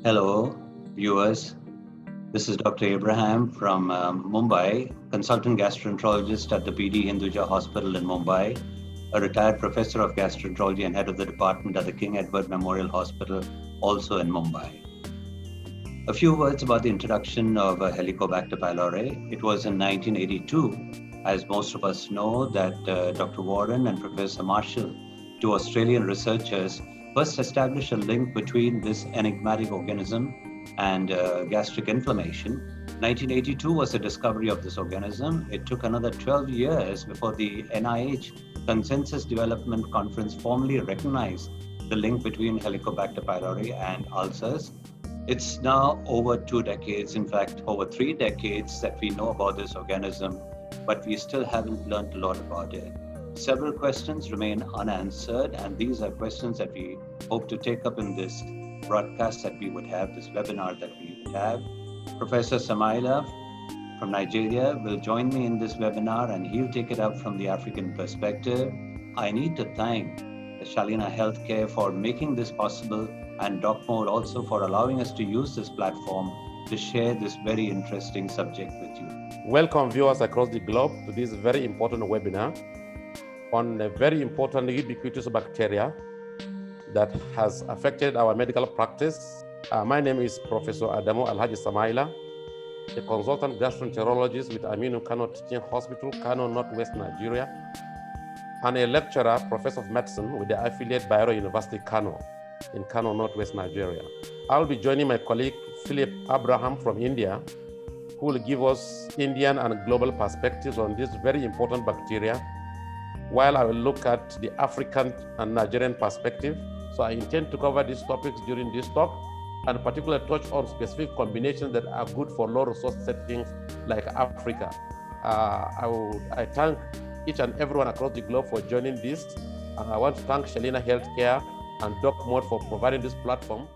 Hello, viewers. This is Dr. Abraham from Mumbai, consultant gastroenterologist at the BD Hinduja Hospital in Mumbai, a retired professor of gastroenterology and head of the department at the King Edward Memorial Hospital, also in Mumbai. A few words about the introduction of Helicobacter pylori. It was in 1982, as most of us know, that Dr. Warren and Professor Marshall, two Australian researchers, first established a link between this enigmatic organism and gastric inflammation. 1982 was the discovery of this organism. It took another 12 years before the NIH Consensus Development Conference formally recognized the link between Helicobacter pylori and ulcers. It's now over 2 decades, in fact, over 3 decades that we know about this organism, but we still haven't learned a lot about it. Several questions remain unanswered, and these are questions that we hope to take up in this broadcast that we would have, this webinar that we would have. Professor Samaila from Nigeria will join me in this webinar, and he'll take it up from the African perspective. I need to thank Shalina Healthcare for making this possible, and DocMore also for allowing us to use this platform to share this very interesting subject with you. Welcome viewers across the globe to this very important webinar on a very important ubiquitous bacteria that has affected our medical practice. My name is Professor Adamu Alhaji Samaila, a consultant gastroenterologist with Aminu Kano Teaching Hospital, Kano, Northwest Nigeria, and a lecturer, professor of medicine with the affiliate Bayero University, Kano, in Kano, Northwest Nigeria. I'll be joining my colleague, Philip Abraham from India, who will give us Indian and global perspectives on this very important bacteria, while I will look at the African and Nigerian perspective. So I intend to cover these topics during this talk, and particularly touch on specific combinations that are good for low resource settings like Africa. I thank each and everyone across the globe for joining this. I want to thank Shalina Healthcare and DocMore for providing this platform.